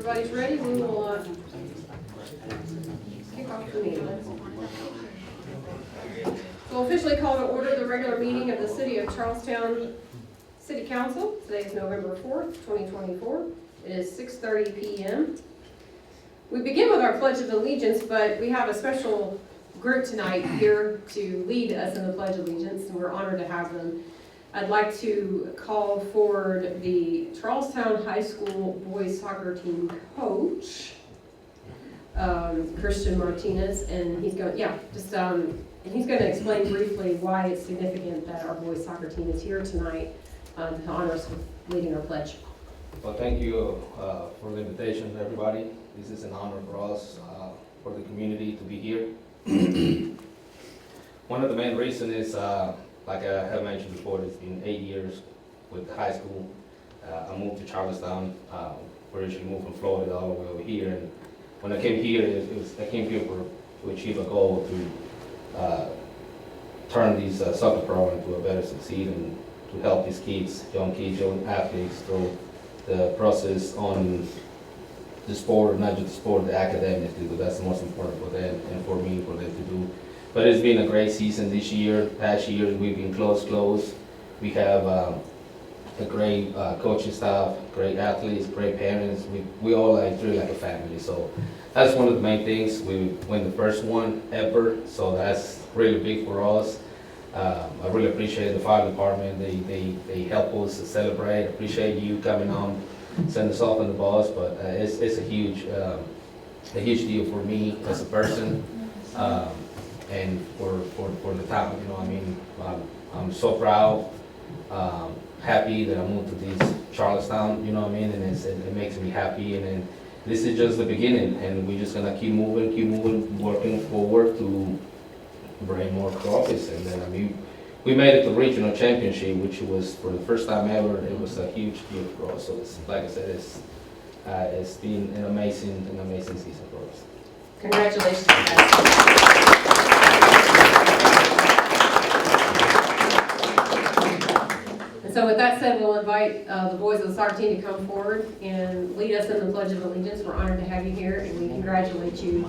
everybody's ready, we will kick off the meeting. We'll officially call to order the regular meeting of the City of Charlestown City Council. Today is November 4th, 2024. It is 6:30 p.m. We begin with our Pledge of Allegiance, but we have a special group tonight here to lead us in the Pledge of Allegiance, and we're honored to have them. I'd like to call forward the Charlestown High School boys soccer team coach, Christian Martinez, and he's going, and he's going to explain briefly why it's significant that our boys soccer team is here tonight to honor us with leading our pledge. Well, thank you for the invitation, everybody. This is an honor for us, for the community to be here. One of the main reasons is, like I have mentioned before, it's been 8 years with high school. I moved to Charlestown. Originally moved from Florida all the way over here. And when I came here, I came here to achieve a goal to turn these soccer program to a better succeed and to help these kids, young athletes through the process on the sport, not just the sport, the academics, because that's the most important for them and for me, for them to do. But it's been a great season this year. Past year, we've been close. We have a great coaching staff, great athletes, great parents. We all treat like a family. So that's one of the main things. We win the first one ever, so that's really big for us. I really appreciate the fire department. They help us to celebrate. Appreciate you coming on, send us off on the bus. But it's a huge deal for me as a person. And for the town, I'm so proud, happy that I moved to this Charlestown, and it makes me happy, and then this is just the beginning, and we're just gonna keep moving, working forward to bring more trophies, and then we made it to regional championship, which was for the first time ever. It was a huge deal for us. So it's, like I said, it's been an amazing season for us. Congratulations, guys. So with that said, we'll invite the boys of the soccer team to come forward and lead us in the Pledge of Allegiance. We're honored to have you here, and we congratulate you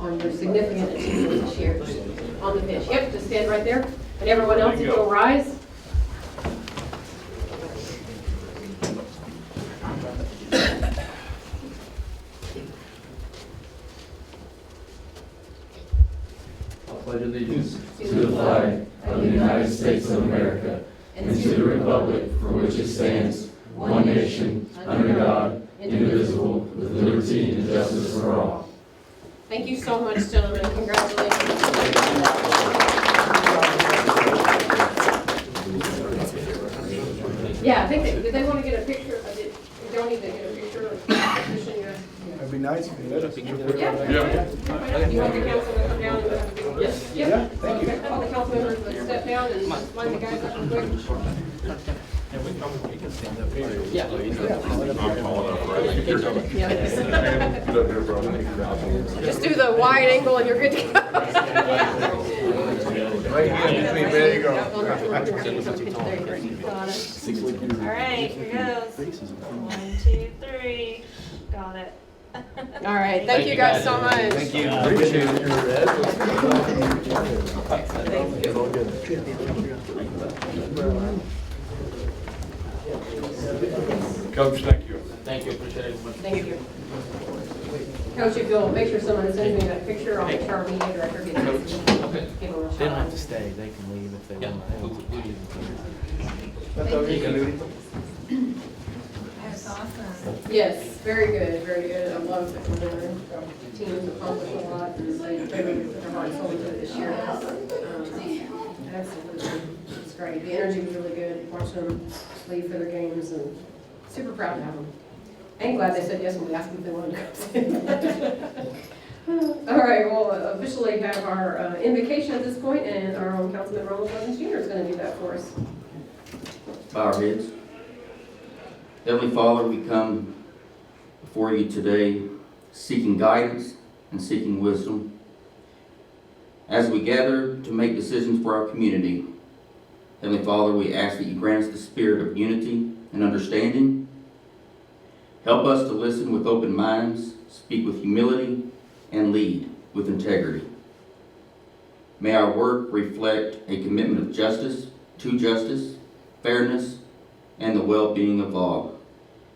on your significant achievement this year on the pitch. Yep, just stand right there. And everyone else, if you'll rise. I pledge allegiance to the flag of the United States of America and to the republic for which it stands, one nation, under God, indivisible, with liberty and justice for all. Thank you so much, gentlemen. Congratulations. Yeah, I think did they want to get a picture? Don't need to get a picture of That'd be nice if you let us. Yeah. You want the council to come down and have a big... Yes. Yeah, thank you. All the council members would step down and just line the guys up real quick. Just do the wide angle and you're good to go. Right here, there you go. All right, here goes. 1, 2, 3. Got it. All right, thank you guys so much. Thank you. Appreciate it. Coach, thank you. Thank you, appreciate it. Thank you. Coach, if you'll make sure someone sends me that picture, I'll make sure our media director gets it. Okay. Give them a They don't have shot. to stay, they can leave if they Yeah. want. That's awesome. Yes, very good, very good. I love that the teams accomplished a lot, and they really put their heart and soul into it this year. Absolutely, it's great. The energy was really good, watching them leave for their games, and super proud to have them. And glad they said yes when we asked them if they wanted to come. All right, we'll officially have our invocation at this point, and our own Councilman Ronald Levins Jr. is going to do that for us. Bow our heads. Heavenly Father, we come before you today seeking guidance and seeking wisdom. As we gather to make decisions for our community, Heavenly Father, we ask that you grant us the spirit of unity and understanding. Help us to listen with open minds, speak with humility, and lead with integrity. May our work reflect a commitment of justice, fairness, and the well-being of all.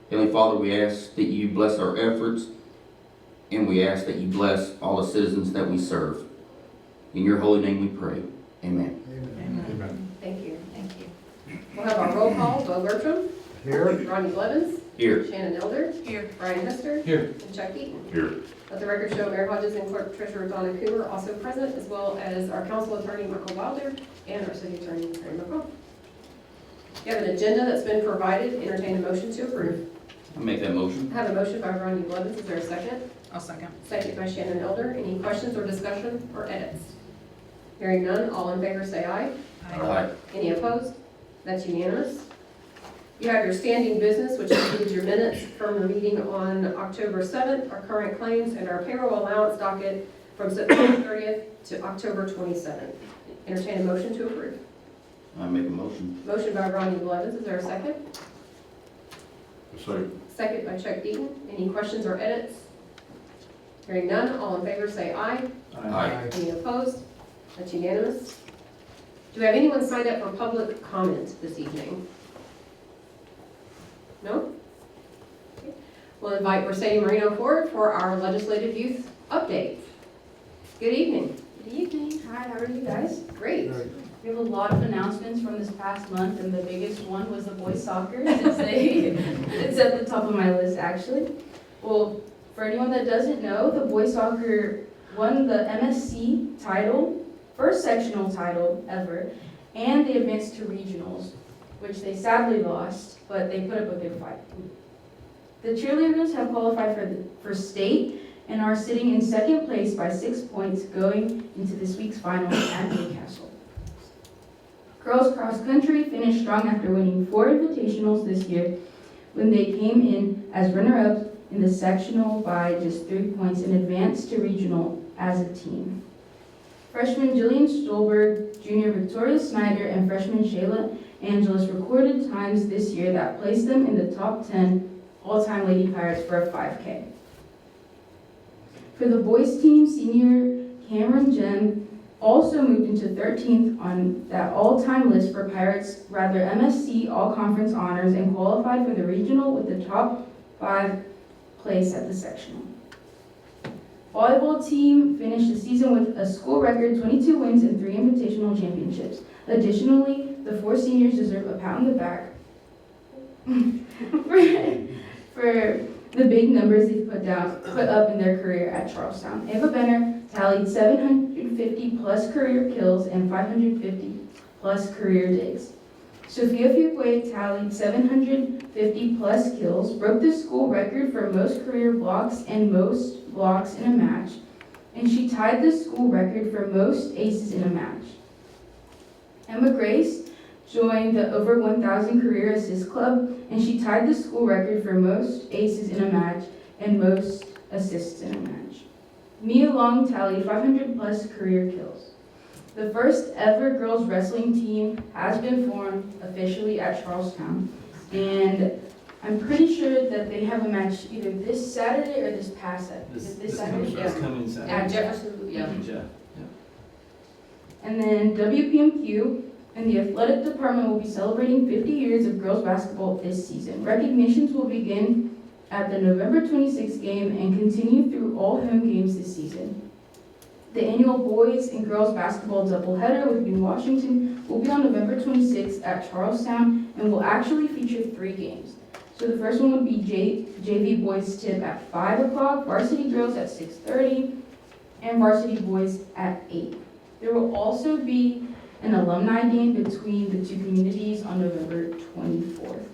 Heavenly Father, we ask that you bless our efforts, and we ask that you bless all the citizens that we serve. In your holy name we pray. Amen. Thank you. Thank you. We'll have our roll call. Bo Bertram. Here. Ronnie Blevins. Here. Shannon Elder. Here. Brian Hester. Here. And Chuck Eaton. Here. Let the record show Mayor Hodges and Clerk Treasurer Donna Cooper also present, as well as our council attorney Michael Wilder and our city attorney Terry McCall. You have an agenda that's been provided. Entertain a motion to approve. I'll make that motion. I have a motion by Ronnie Blevins. Is there a second? I'll second. Second by Shannon Elder. Any questions or discussion or edits? Hearing none, all in favor say aye. Aye. Any opposed? That's unanimous. You have your standing business, which includes your minutes from the meeting on October 7th, our current claims, and our payroll allowance docket from September 30th to October 27th. Entertain a motion to approve. I make a motion. Motion by Ronnie Blevins. Is there a second? Second. Second by Chuck Deaton. Any questions or edits? Hearing none, all in favor say aye. Aye. Any opposed? That's unanimous. Do we have anyone signed up for public comment this evening? No? Okay. We'll invite Mercedes Marino forward for our legislative youth update. Good evening. Good evening. Hi, how are you guys? Great. We have a lot of announcements from this past month, and the biggest one was the boys soccer, since it's at the top of my list, actually. Well, for anyone that doesn't know, the boys soccer won the MSC title, first sectional title ever, and they advanced to regionals, which they sadly lost, but they put up a good fight. The cheerleaders have qualified for state and are sitting in second place by 6 points going into this week's final at Newcastle. Girls cross country finished strong after winning 4 invitationals this year when they came in as runner-up in the sectional by just 3 points and advanced to regional as a team. Freshman Jillian Stolberg, junior Victoria Snyder, and freshman Shayla Angeles recorded times this year that placed them in the top 10 all-time Lady Pirates for a 5K. For the boys team, senior Cameron Jem also moved into 13th on that all-time list for Pirates, rather MSC all-conference honors, and qualified for the regional with the top 5 place at the sectional. Volleyball team finished the season with a school record 22 wins and 3 invitational championships. Additionally, the 4 seniors deserve a pat on the back for the big numbers they've put up in their career at Charlestown. Ava Benner tallied 750 plus career kills and 550 plus career digs. Sophia Fuquay tallied 750 plus kills, broke the school record for most career blocks and most blocks in a match, and she tied the school record for most aces in a match. Emma Grace joined the over 1,000 career assist club, and she tied the school record for most aces in a match and most assists in a match. Mia Long tallied 500 plus career kills. The first ever girls wrestling team has been formed officially at Charlestown, and I'm pretty sure that they have a match either this Saturday or this past Saturday. This Saturday? Yeah. coming At Jefferson, yeah. And then WPMQ and the athletic department will be celebrating 50 years of girls basketball this season. Recognitions will begin at the November 26th game and continue through all home games this season. The annual boys and girls basketball doubleheader with New Washington will be on November 26th at Charlestown and will actually feature 3 games. So the first one would be JV boys tip at 5 o'clock, varsity girls at 6:30, and varsity boys at 8. There will also be an alumni game between the 2 communities on November 24th.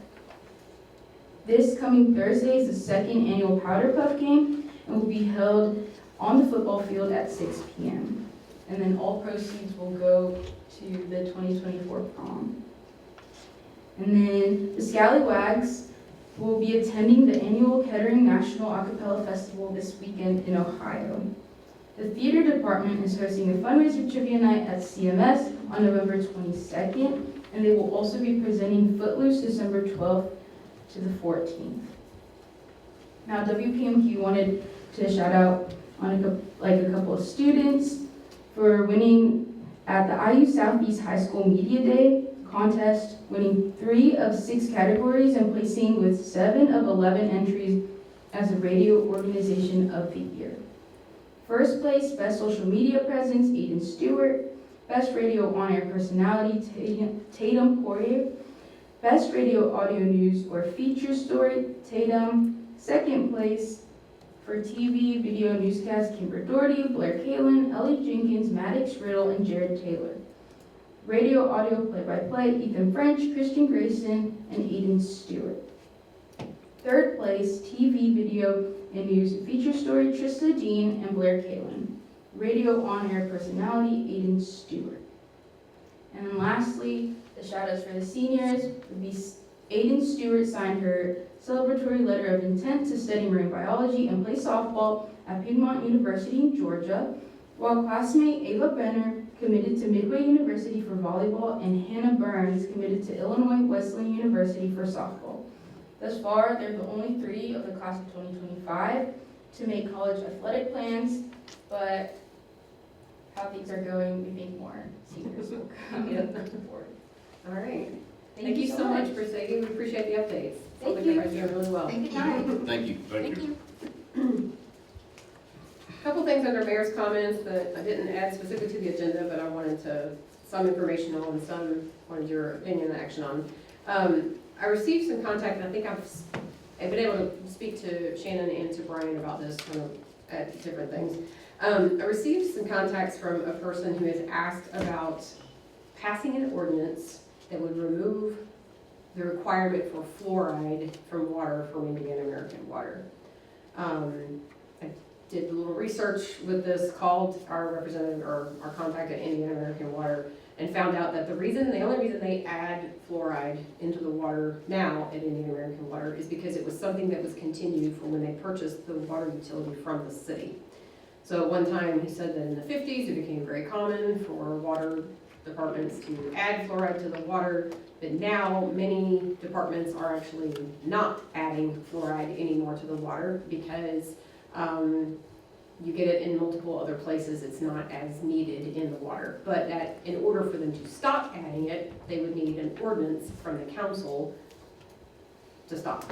This coming Thursday is the second annual Powder Puff game and will be held on the football field at 6 p.m. And then all proceeds will go to the 2024 prom. And then the Scallywags will be attending the annual Kettering National Acapella Festival this weekend in Ohio. The theater department is hosting a fundraiser trivia night at CMS on November 22nd, and they will also be presenting Footloose December 12th to the 14th. Now, WPMQ wanted to shout out on a couple of students for winning at the IU Southeast High School Media Day contest, winning 3 of 6 categories and placing with 7 of 11 entries as a radio organization of the year. First place, Best Social Media Presence, Aiden Stewart. Best Radio On-Air Personality, Tatum Poirier. Best Radio Audio News or Feature Story, Tatum. Second place for TV Video Newscast, Kimber Doherty, Blair Kalin, Ellie Jenkins, Maddox Riddle, and Jared Taylor. Radio Audio Play-by-Play, Ethan French, Christian Grayson, and Aiden Stewart. Third place, TV Video and News Feature Story, Trista Dean and Blair Kalin. Radio On-Air Personality, Aiden Stewart. And then lastly, the shout-outs for the seniors would be Aiden Stewart signed her celebratory letter of intent to study marine biology and play softball at Piedmont University in Georgia, while classmate Ava Benner committed to Midway University for volleyball and Hannah Burns committed to Illinois Wesleyan University for softball. Thus far, they're the only 3 of the class of 2025 to make college athletic plans, but how things are going, we think more seniors will come in forward. All right. Thank you so much, Mercedes. We appreciate the updates. Thank Sounds like you. you guys are doing really well. Good night. Thank you. Thank you. Couple things under mayor's comments that I didn't add specifically to the agenda, but I wanted some information on and some wanted your opinion and action on. I received some contact, and I think I've been able to speak to Shannon and to Brian about this kind of at different things. I received some contacts from a person who has asked about passing an ordinance that would remove the requirement for fluoride from water from Indiana American Water. I did a little research with this, called our representative or our contact at Indiana American Water, and found out that the only reason they add fluoride into the water now at Indiana American Water is because it was something that was continued from when they purchased the water utility from the city. So at one time, he said that in the 50s, it became very common for water departments to add fluoride to the water, but now many departments are actually not adding fluoride anymore to the water because you get it in multiple other places. It's not as needed in the water. But that in order for them to stop adding it, they would need an ordinance from the council to stop.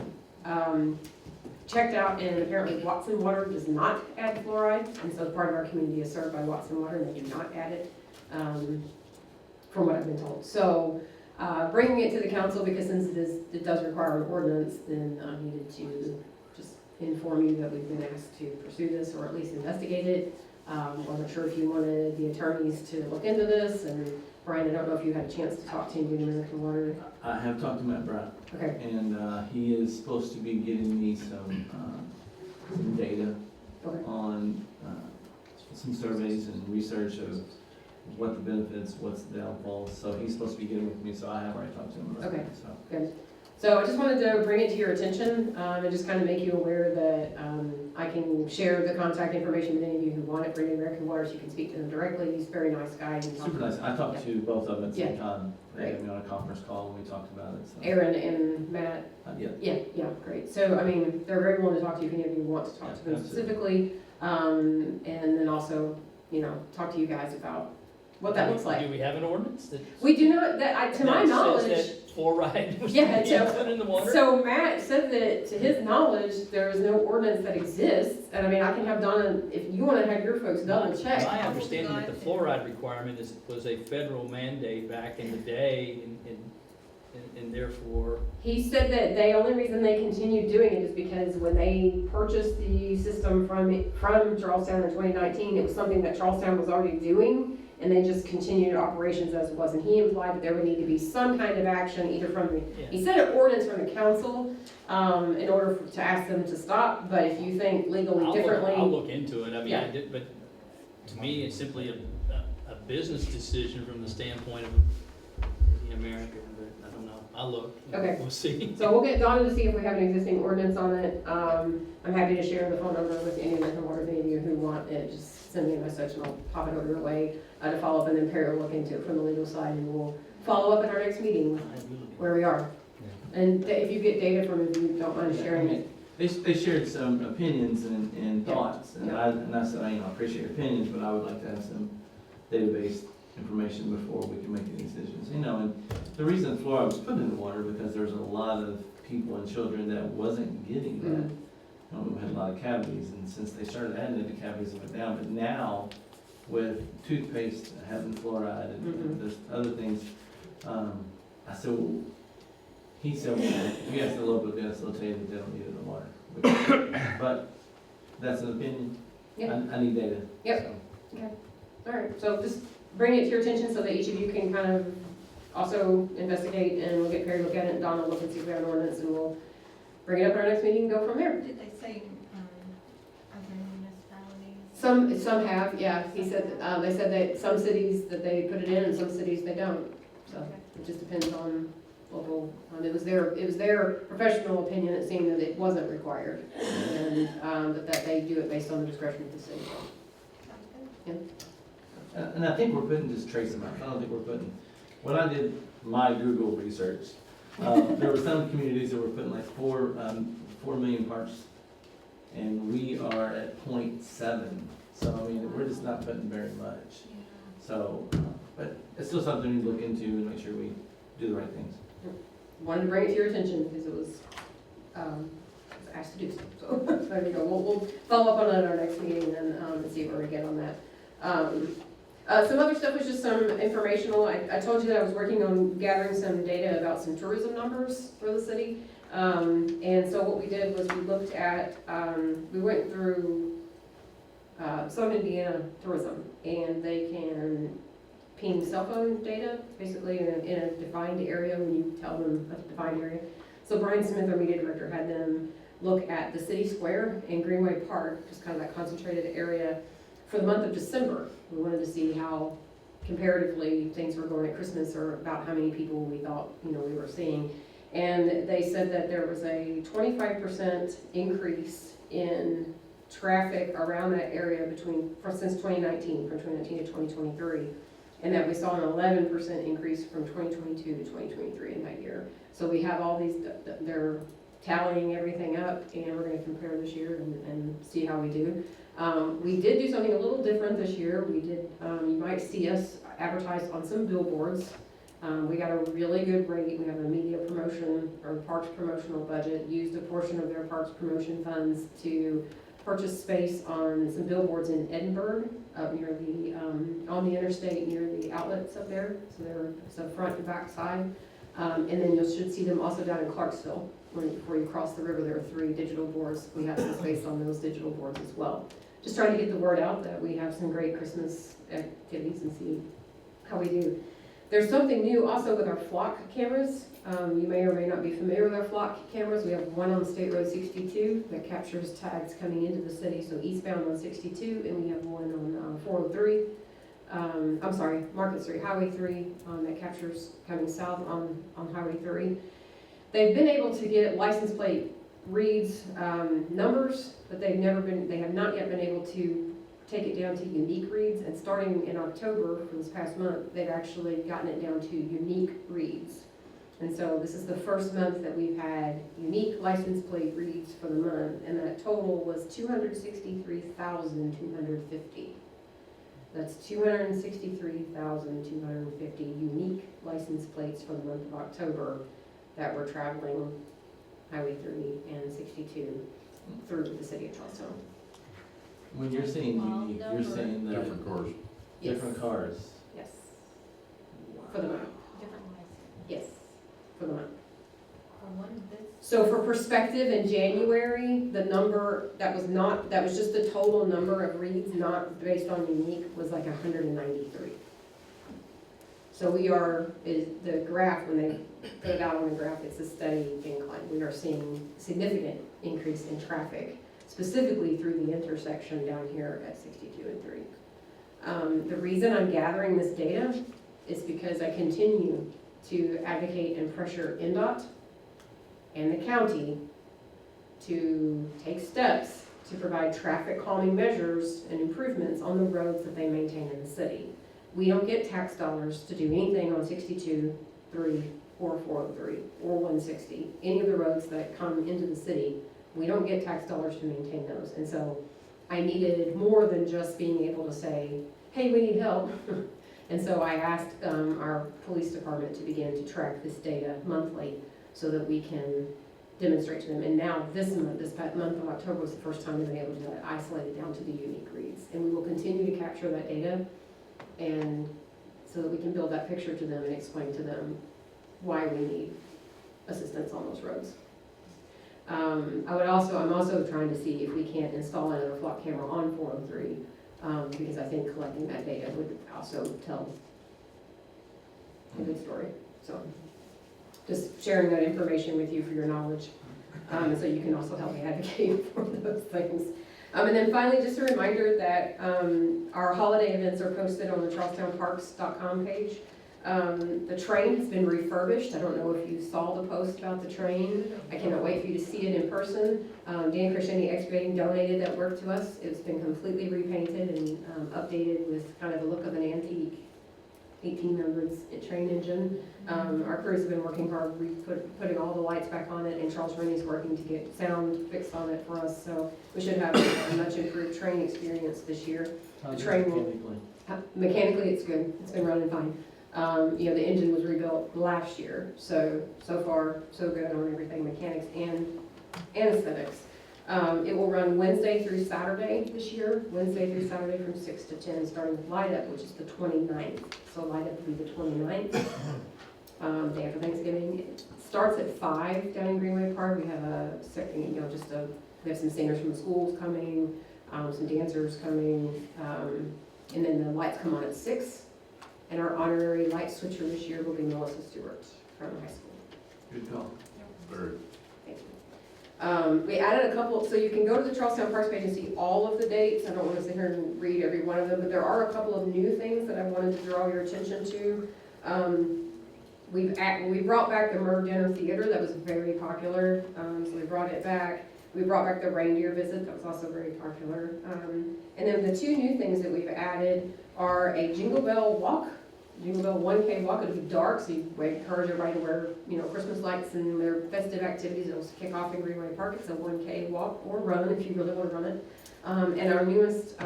Checked out, and apparently Watson Water does not add fluoride, and so part of our community is served by Watson Water, and they do not add it, from what I've been told. So bringing it to the council, because since it does require an ordinance, then I needed to just inform you that we've been asked to pursue this, or at least investigate it. I'm not sure if you wanted the attorneys to look into this, and Brian, I don't know if you had a chance to talk to Indian American Water. I have talked to Matt Brown, Okay, and he is supposed to be getting me some data okay. on some surveys and research of what the benefits, what's the downfalls. So he's supposed to be getting with me, so I have already talked to him about Okay. it. So. Good. So I just wanted to bring it to your attention and just kind of make you aware that I can share the contact information with any of you who want it for Indian American Water, so you can speak to them directly. He's a very nice guy. He Super nice. I talked to both of them at the same Yeah. time. They Great. had me on a conference call and we talked about it. So. Aaron and Matt. Yeah. Yeah, great. So, I mean, they're very willing to talk to you if any of you want to talk to them Absolutely. specifically. And then also, talk to you guys about what that looks Do like. we have an ordinance that? We do not, to my that knowledge. says that fluoride was Yeah, put in the water? So Matt said that to his knowledge, there is no ordinance that exists. And I mean, I can have Donna, if you want to have your folks double check. My understanding that the fluoride requirement was a federal mandate back in the day, and therefore, He said that the only reason they continued doing it is because when they purchased the system from Charlestown in 2019, it was something that Charlestown was already doing, and they just continued operations as it was. And he implied that there would need to be some kind of action, either from the, yeah. he said an ordinance from the council, in order to ask them to stop. But if you think legally differently. I'll look into it. I mean, Yeah. but to me, it's simply a business decision from the standpoint of the American, but I don't know. I'll look. Okay. We'll see. So we'll get Donna to see if we have an existing ordinance on it. I'm happy to share the phone number with any American Water, if any of you who want it, just send me a message and I'll pop it over your way to follow up, and then Perry will look into it from the legal side, and we'll follow up at our next meeting with where we are. And if you get data from, if you don't mind sharing it, they shared some opinions and Yeah. thoughts, and I said, I appreciate your opinions, but I would like to have some database information before we can make any decisions, and the reason fluoride was put in the water, because there's a lot of people and children that wasn't getting that. We had a lot of cavities, and since they started adding it, the cavities went down, but now, with toothpaste having fluoride and there's other things, I said, well, he said, well, if you ask the local dentist, they'll tell you that they don't need it in the water. But that's an opinion. Yeah. I need data. Yep. so. All right, so just bring it to your attention so that each of you can kind of also investigate, and we'll get Perry to look at it, and Donna will look and see if we have an ordinance, and we'll bring it up at our next meeting and go from there. Did they say, other municipalities? Some have, yeah, he said, they said that some cities that they put it in and some cities they don't. So it just depends on local, it was their professional opinion, it seemed that it wasn't required. And, that they do it based on the discretion of the city. Sounds good. And I think we're putting just trace amounts. I don't think we're putting, when I did my Google research, there were some communities that were putting like 4 million parts, and we are at 0.7. So, I mean, we're just not putting very much. So, but it's still something we need to look into and make sure we do the right things. Wanted to bring it to your attention because it was asked to do so. So there you go. We'll follow up on it at our next meeting and see where we get on that. Some other stuff was just some informational. I told you that I was working on gathering some data about some tourism numbers for the city. And so what we did was we looked at, we went through Southern Indiana Tourism, and they can ping cell phone data, basically in a defined area when you tell them a defined area. So Brian Smith, our media director, had them look at the city square and Greenway Park, just kind of that concentrated area, for the month of December. We wanted to see how comparatively things were going at Christmas, or about how many people we thought, we were seeing. And they said that there was a 25% increase in traffic around that area since 2019, from 2019 to 2023. And that we saw an 11% increase from 2022 to 2023 in that year. So we have all these, they're tallying everything up, and we're gonna compare this year and see how we do. We did do something a little different this year. We did, you might see us advertise on some billboards. We got a really good rate. We have a media promotion or parks promotional budget, used a portion of their parks promotion funds to purchase space on some billboards in Edinburgh, up near the, on the interstate, near the outlets up there. So they're front and back side. And then you should see them also down in Clarksville. Before you cross the river, there are 3 digital boards. We have some space on those digital boards as well. Just trying to get the word out that we have some great Christmas activities and see how we do. There's something new also with our flock cameras. You may or may not be familiar with our flock cameras. We have one on State Road 62 that captures tags coming into the city, so eastbound on 62, and we have one on 403. I'm sorry, Market Street, Highway 3, that captures coming south on Highway 3. They've been able to get license plate reads numbers, but they have not yet been able to take it down to unique reads, and starting in October for this past month, they've actually gotten it down to unique reads. And so this is the first month that we've had unique license plate reads for the month, and that total was 263,250. That's 263,250 unique license plates for the month of October that were traveling Highway 3 and 62 through the city of Charlestown. When you're saying unique, you're saying that Different cars. different cars. Yes. For the month. Different ways. Yes, for the month. For one of this. So for perspective, in January, the number, that was just the total number of reads, not based on unique, was like 193. So the graph, when they put it out on the graph, it's a steady incline. We are seeing significant increase in traffic, specifically through the intersection down here at 62 and 3. The reason I'm gathering this data is because I continue to advocate and pressure NDOT and the county to take steps to provide traffic calming measures and improvements on the roads that they maintain in the city. We don't get tax dollars to do anything on 62, 3, or 403, or 160. Any of the roads that come into the city, We don't get tax dollars to maintain those, and so I needed more than just being able to say, hey, we need help. And so I asked our police department to begin to track this data monthly so that we can demonstrate to them. And now this past month of October was the first time they've been able to isolate it down to the unique reads. And we will continue to capture that data and so that we can build that picture to them and explain to them why we need assistance on those roads. I'm also trying to see if we can't install another flock camera on 403, because I think collecting that data would also tell a good story. So just sharing that information with you for your knowledge, and so you can also help me advocate for those things. And then finally, just a reminder that our holiday events are posted on the charlestownparks.com page. The train has been refurbished. I don't know if you saw the post about the train. I cannot wait for you to see it in person. Dan Crescendi Excavating donated that work to us. It's been completely repainted and updated with kind of the look of an antique 1800s train engine. Our crews have been working hard putting all the lights back on it, and Charles Rennie's working to get sound fixed on it for us. So we should have a much improved train experience this year. The train will, mechanically it's good. It's been running fine. The engine was rebuilt last year, so far so good on everything, mechanics and aesthetics. It will run Wednesday through Saturday this year, Wednesday through Saturday from 6 to 10, starting with Light Up, which is the 29th. So Light Up will be the 29th, day after Thanksgiving. It starts at 5 down in Greenway Park. We have we have some singers from the schools coming, some dancers coming, and then the lights come on at 6. And our honorary light switcher this year will be Melissa Stewart from high school. Good call. Thank you. We added a couple, so you can go to the Charlestown Parks page and see all of the dates. I don't want to sit here and read every one of them, but there are a couple of new things that I wanted to draw your attention to. We brought back the Merv Dinner Theater. That was very popular, so we brought it back. We brought back the reindeer visit. That was also very popular. And then the two new things that we've added are a Jingle Bell walk, Jingle Bell 1K walk. It'll be dark, so we encourage everybody to wear, Christmas lights and their festive activities. It'll kick off in Greenway Park. It's a 1K walk or run if you really want to run it. And our newest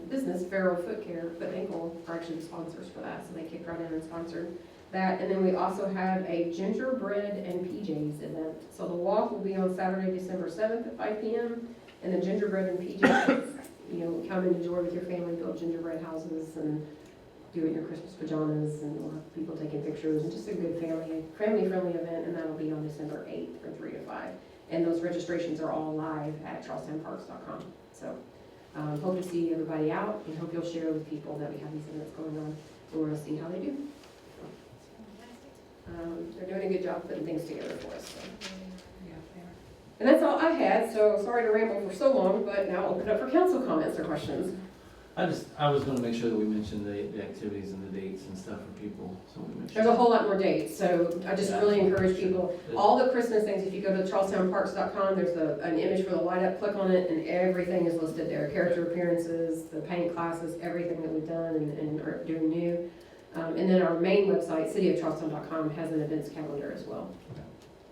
business, Farrow Foot Care, Foot Ankle, are actually the sponsors for that, so they kicked right in and sponsored that. And then we also have a gingerbread and PJs event. So the walk will be on Saturday, December 7th at 5 p.m. And the gingerbread and PJs, come and enjoy with your family, build gingerbread houses and do it in your Christmas pajamas, and we'll have people taking pictures, and just a good family-friendly event, and that'll be on December 8th from 3 to 5. And those registrations are all live at charlestownparks.com. So hope to see everybody out, and hope you'll share with people that we have these events going on. We want to see how they do. They're doing a good job putting things together for us. So. And that's all I had, so sorry to ramble for so long, but now I'll open up for council comments or questions. I was gonna make sure that we mentioned the activities and the dates and stuff for people, so we mentioned. There's a whole lot more dates, so I just really encourage people, all the Christmas things, if you go to charlestownparks.com, there's an image for the light up, click on it, and everything is listed there. Character appearances, the paint classes, everything that we've done and are doing new. And then our main website, cityofcharleston.com, has an events calendar as well. Okay.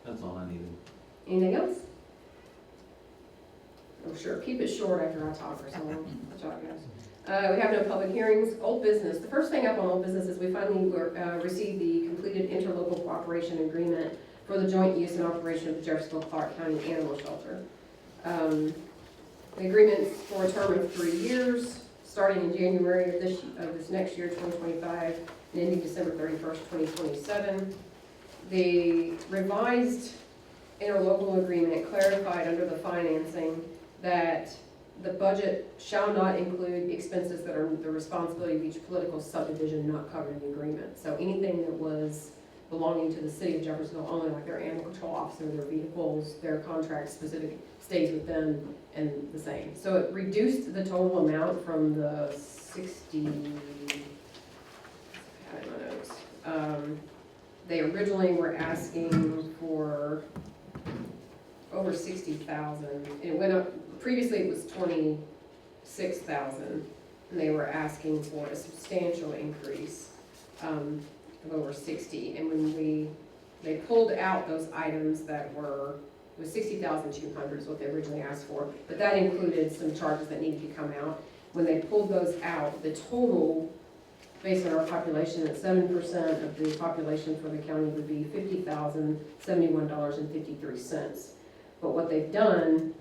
That's all I needed. Anything else? Oh, sure, keep it short after I talk or something. That's all, guys. We have no public hearings. Old business. The first thing up on old business is we finally received the completed interlocal cooperation agreement for the joint use and operation of the Jeffersonville-Clark County Animal Shelter. The agreement's for a term of 3 years, starting in January of this next year, 2025, and ending December 31st, 2027. The revised interlocal agreement clarified under the financing that the budget shall not include expenses that are the responsibility of each political subdivision not covered in the agreement. So anything that was belonging to the city of Jeffersonville only, like their animal control officer, their vehicles, their contract specific, stays with them and the same. So it reduced the total amount from the 60, I have it in my notes. They originally were asking for over 60,000, and it went up. Previously, it was 26,000, and they were asking for a substantial increase of over 60. And when they pulled out those items that were It was 60,200 is what they originally asked for, but that included some charges that needed to come out. When they pulled those out, the total, based on our population, at 7% of the population for the county would be $50,071.53. But what they've done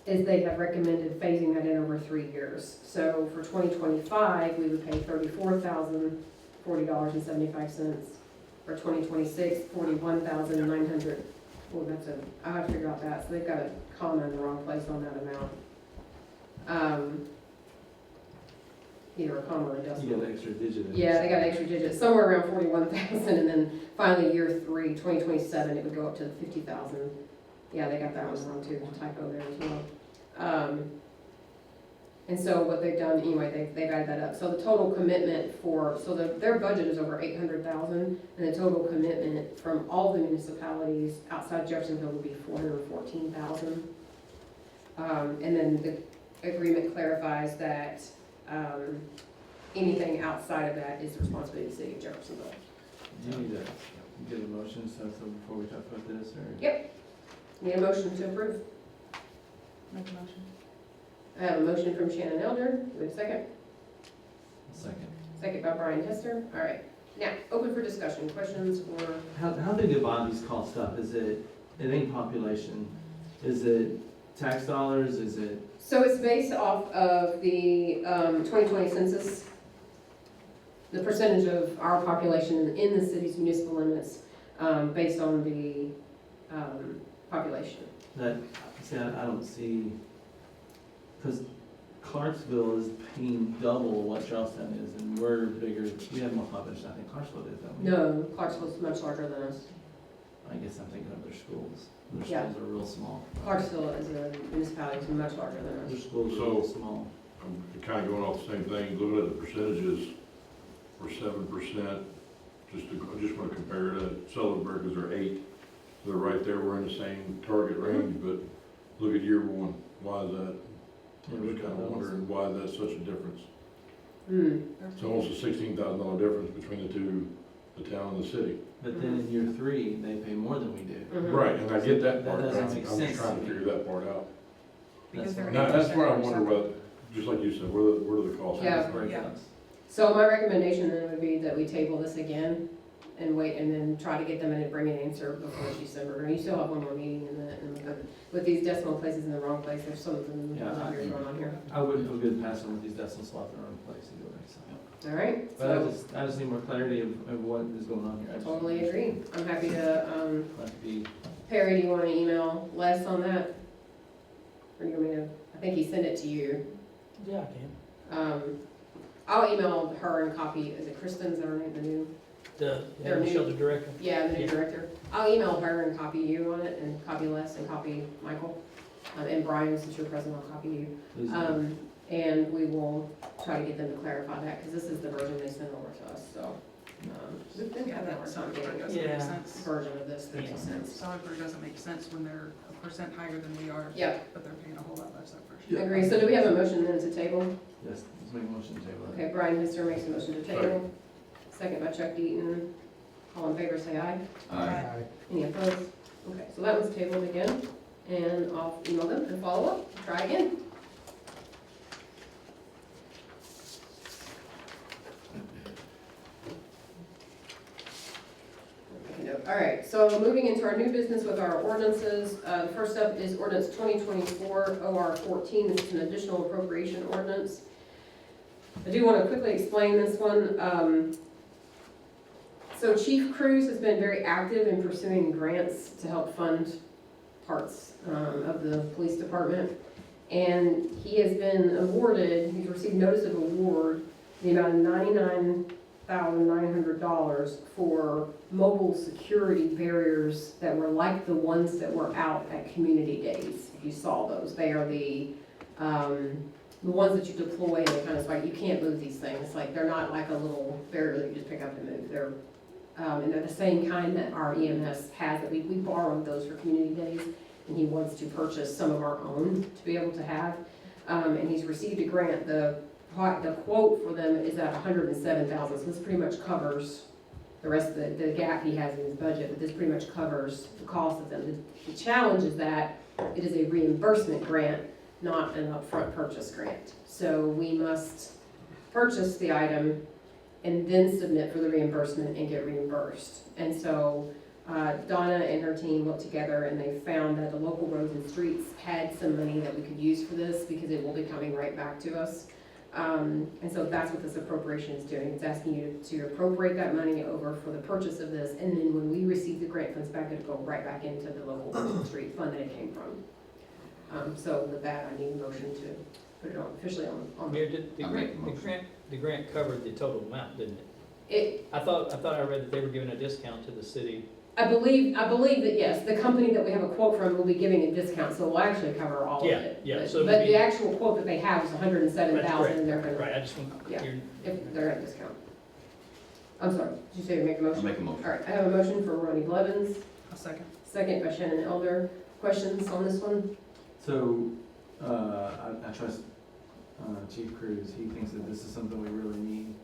is they have recommended phasing that in over 3 years. So for 2025, we would pay $34,040.75. For 2026, $41,900. Well, I'll have to figure out that. So they've got a comma in the wrong place on that amount. Either a comma or a decimal. You got an extra digit. in Yeah, there. they got an extra digit, somewhere around 41,000, and then finally year 3, 2027, it would go up to 50,000. Yeah, they got that one wrong too, there's a typo there as well. And so what they've done, anyway, they've added that up. So the total commitment their budget is over 800,000, and the total commitment from all the municipalities outside Jeffersonville would be 414,000. And then the agreement clarifies that anything outside of that is the responsibility of the city of Jeffersonville. Do you need to get a motion so before we talk about this, or? Yep. Need a motion to approve. Make a motion. I have a motion from Shannon Elder. Do we have a second? Second. Second by Brian Hester. All right. Now, open for discussion. Questions or? How do they divide these costs up? It ain't population, is it tax dollars, is it? So it's based off of the 2020 census, the percentage of our population in the city's municipal limits based on the population. I don't see, because Clarksville is paying double what Charlestown is, and we're bigger, we have more population, I think Clarksville is, don't we? No, Clarksville's much larger than us. I guess I'm thinking of their schools. Their Yeah. schools are real small. Clarksville as a municipality is much larger than Their us. schools are So- real small. I'm kind of going off the same thing, looking at the percentages for 7%, I just want to compare to Sullivanburg, because they're 8. They're right there, we're in the same target range, but look at year 1, why is that? I'm just kind of wondering why that's such a difference. It's almost a $16,000 difference between the two, the town and the city. But then in year 3, they pay more than we do. Mhm. Right, and I get that That part, doesn't I'm make just sense trying to to me. figure that part out. Because they're Now, that's what I 8% wonder about, just like you said, where are the costs? Yeah. Breakdowns. So my recommendation then would be that we table this again and wait, and then try to get them in and bring an answer before December. And you still have one more meeting in that, and with these decimal places in the wrong place, there's something Yeah, weird going on here. I wouldn't feel good passing with these decimal slots in the wrong place either way, so. All right, But so I just need more clarity of what is going on here. I just- totally agree. I'm happy to, Like to be, Perry, do you want to email Les on that? Or you want me to, I think he sent it to you. Yeah, I can. I'll email her and copy, is it Kristen's her name, the new? Their new- Shelter director. Yeah, the new Yeah. director. I'll email her and copy you on it, and copy Les and copy Michael. And Brian, since you're present, I'll copy you. please. And we will try to get them to clarify that, because this is the version they sent over to us, so. We've been having a hard time getting a Yeah. version of this that makes sense. Sullivanburg doesn't make sense when they're a percent higher than we are, Yep, but they're paying a whole lot less at first. Yeah. agree. So do we have a motion then to table? Yes, let's make a motion to table that. Okay, Brian Mister makes a motion to table. Second by Chuck Deaton. All in favor, say aye. Aye. Any opposed? Okay, so that was tabled again, and I'll email them and follow up, try again. All right, so moving into our new business with our ordinances. First up is ordinance 2024 OR 14. This is an additional appropriation ordinance. I do want to quickly explain this one. So Chief Cruz has been very active in pursuing grants to help fund parts of the police department. And he has been awarded, he's received notice of award, the amount of $99,900 for mobile security barriers that were like the ones that were out at Community Days. If you saw those, they are the ones that you deploy and they kind of like, you can't move these things. Like, they're not like a little barrier that you just pick up and move. And they're the same kind that our EMS has, that we borrowed those for Community Days, and he wants to purchase some of our own to be able to have. And he's received a grant. The quote for them is at $107,000, so this pretty much covers the rest of the gap he has in his budget, but this pretty much covers the cost of them. The challenge is that it is a reimbursement grant, not an upfront purchase grant. So we must purchase the item and then submit for the reimbursement and get reimbursed. And so Donna and her team looked together and they found that the local roads and streets had some money that we could use for this because it will be coming right back to us. And so that's what this appropriation is doing. It's asking you to appropriate that money over for the purchase of this, and then when we receive the grant funds back, it'll go right back into the local roads and street fund that it came from. So with that, I need a motion to put it on officially on Mayor, did the I make a grant, the grant covered the total amount, didn't it? it. I thought I read that they were giving a discount to the city. I believe that yes, the company that we have a quote from will be giving a discount, so we'll actually cover all of Yeah, it. yeah, But- so it would But be- the actual quote that they have is $107,000, That's and they're gonna, Right, I just want, Yeah. you're, if they're at discount. I'm sorry, did you say to make a I'll motion? make a motion. All right, I have a motion for Ronnie Blevins, A second. second by Shannon Elder. Questions on this one? So, I trust Chief Cruz, he thinks that this is something we really need.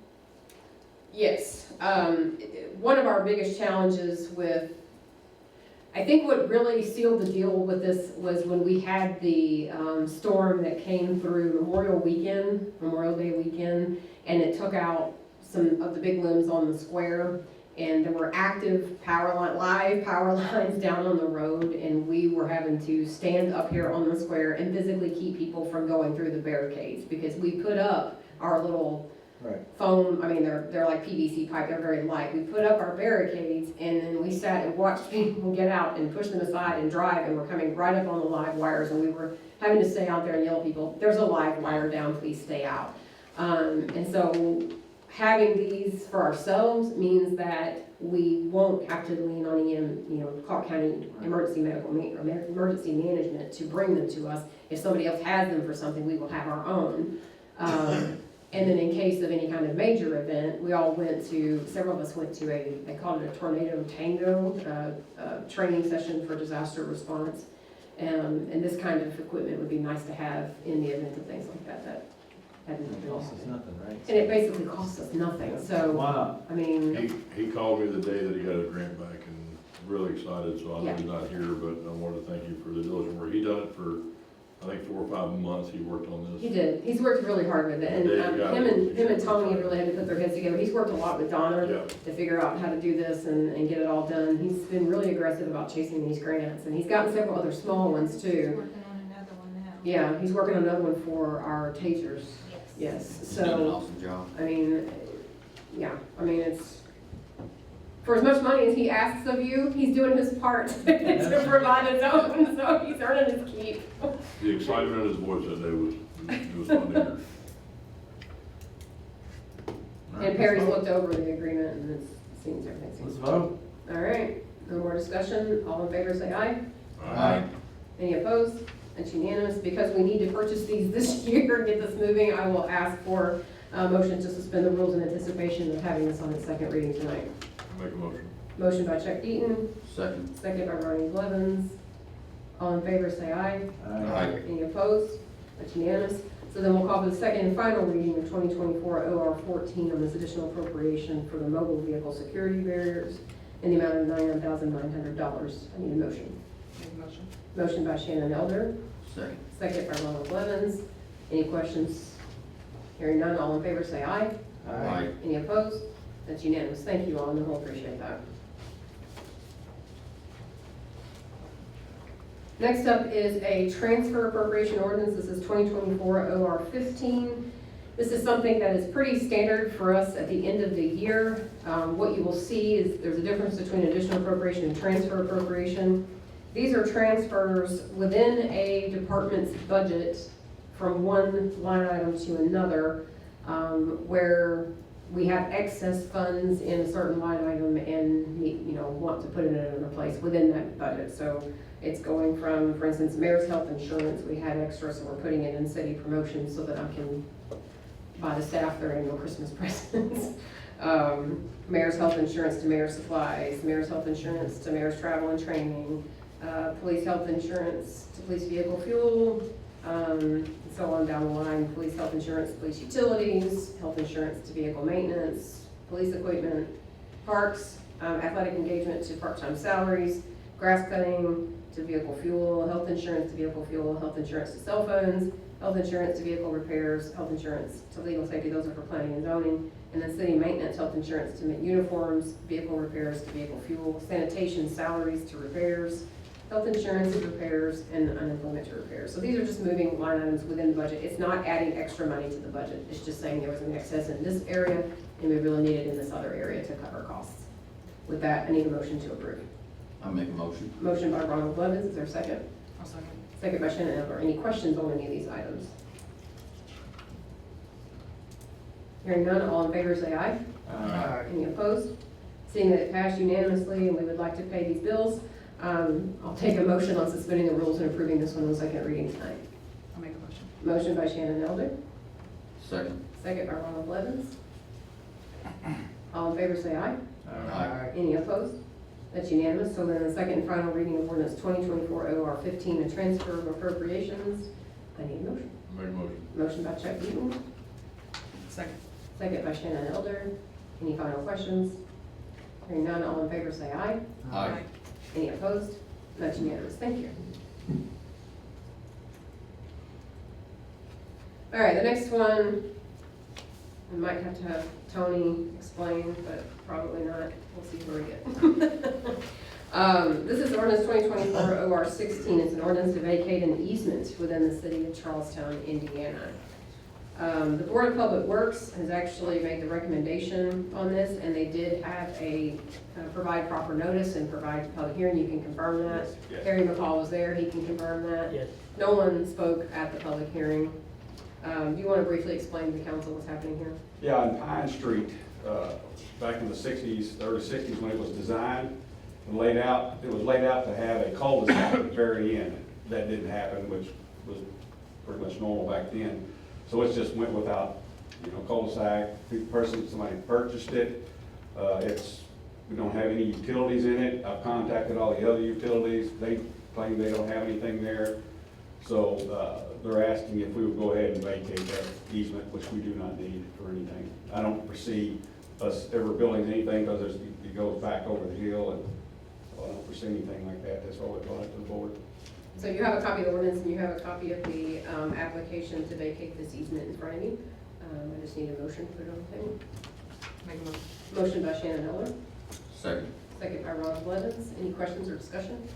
Yes. One of our biggest challenges with, I think what really sealed the deal with this was when we had the storm that came through Memorial Day weekend, and it took out some of the big limbs on the square, and there were active live power lines down on the road, and we were having to stand up here on the square and physically keep people from going through the barricades, because we put up our little foam, I mean, they're like PVC pipe, they're very light. We put up our barricades, and then we sat and watched people get out and push them aside and drive, and we're coming right up on the live wires, and we were having to stay out there and yell at people, there's a live wire down, please stay out. And so having these for ourselves means that we won't have to lean on Clark County emergency emergency management to bring them to us. If somebody else has them for something, we will have our own. And then in case of any kind of major event, several of us went to they called it a tornado tango, training session for disaster response. And this kind of equipment would be nice to have in the event of things like that hadn't It been. costs us nothing, right? And it basically costs us nothing, so, Wow. I mean, He called me the day that he got his grant back and really excited, so I know Yeah. he's not here, but I wanted to thank you for the diligent work. He done it for, I think, 4 or 5 months he worked on this. he did, he's worked really hard with it, and him and Tony have really had to put their heads together. He's worked a lot with Donna Yeah, to figure out how to do this and get it all done. He's been really aggressive about chasing these grants, and he's gotten several other small ones too. Working on another one now. Yeah, he's working on another one for our tasers, yes, He's done an so, awesome job. I mean, it's, for as much money as he asks of you, he's doing his part to provide his own, so he's earning his keep. the excitement in his voice that day was fun to hear. And Perry's looked over the agreement and it seems everything's. Let's vote. All right, no more discussion, all in favor say aye. Aye. Any opposed? It's unanimous. Because we need to purchase these this year and get this moving, I will ask for a motion to suspend the rules in anticipation of having this on its second reading tonight. Make a motion. Motion by Chuck Eaton, Second. second by Ronnie Blevins. All in favor say aye. Aye. Any opposed? That's unanimous. So then we'll call for the second and final reading of 2024 OR 14 on this additional appropriation for the mobile vehicle security barriers in the amount of $99,900. I need a motion. Make a motion. Motion by Shannon Elder, Second. second by Ronald Blevins. Any questions? Hearing none, all in favor say aye. Aye. Any opposed? That's unanimous. Thank you all, and we'll appreciate that. Next up is a transfer appropriation ordinance. This is 2024 OR 15. This is something that is pretty standard for us at the end of the year. What you will see is there's a difference between additional appropriation and transfer appropriation. These are transfers within a department's budget from one line item to another, where we have excess funds in a certain line item and want to put it in another place within that budget. So it's going from, for instance, Mayor's Health Insurance, we had extra, so we're putting it in city promotions so that I can buy the staff their annual Christmas presents. Mayor's Health Insurance to Mayor's Supplies, Mayor's Health Insurance to Mayor's Travel and Training, Police Health Insurance to Police Vehicle Fuel, and so on down the line, Police Health Insurance, Police Utilities, Health Insurance to Vehicle Maintenance, Police Equipment, parks, athletic engagement to part-time salaries, grass cutting to vehicle fuel, health insurance to vehicle fuel, health insurance to cell phones, health insurance to vehicle repairs, health insurance to legal safety, those are for planning and zoning, and then city maintenance, health insurance to uniforms, vehicle repairs to vehicle fuel, sanitation salaries to repairs, health insurance to repairs, and unemployment to repairs. So these are just moving line items within the budget. It's not adding extra money to the budget. It's just saying there was an excess in this area, and we really need it in this other area to cover costs. With that, I need a motion to approve. I make a motion. Motion by Ronald Blevins, is there a second? I'll second. Second by Shannon Elder. Any questions on any of these items? Hearing none, all in favor say aye. Any opposed? Seeing that it passed unanimously and we would like to pay these bills, I'll take a motion on suspending the rules and approving this one on second reading tonight. I'll make a motion. Motion by Shannon Elder, Second. second by Ronald Blevins. All in favor say aye. Aye. Any opposed? That's unanimous. So then the second and final reading of ordinance 2024 OR 15, a transfer of appropriations. I need a motion. Make a motion. Motion by Chuck Eaton, Second. second by Shannon Elder. Any final questions? Hearing none, all in favor say aye. Aye. Any opposed? That's unanimous. Thank you. All right, the next one, we might have to have Tony explain, but probably not. We'll see where we get. This is ordinance 2024 OR 16. It's an ordinance to vacate an easement within the city of Charlestown, Indiana. The Board of Public Works has actually made the recommendation on this, and they did have a provide proper notice and provide public hearing. You can confirm that. Yes. Harry McCall was there. He can confirm that. Yes. No one spoke at the public hearing. Do you want to briefly explain to the council what's happening here? Yeah, on Pine Street, back in the 60s, early 60s, when it was designed and laid out, it was laid out to have a cul-de-sac at the very end. That didn't happen, which was pretty much normal back then. So it just went without, cul-de-sac. Somebody purchased it. We don't have any utilities in it. I've contacted all the other utilities. They claim they don't have anything there. So they're asking if we would go ahead and vacate that easement, which we do not need for anything. I don't foresee us ever building anything because it goes back over the hill, and so I don't foresee anything like that. That's why we brought it to the board. So you have a copy of the ordinance and you have a copy of the application to vacate this easement in front of you. I just need a motion to put it on the table. Make a motion. Motion by Shannon Elder, Second. second by Ronald Blevins. Any questions or discussion?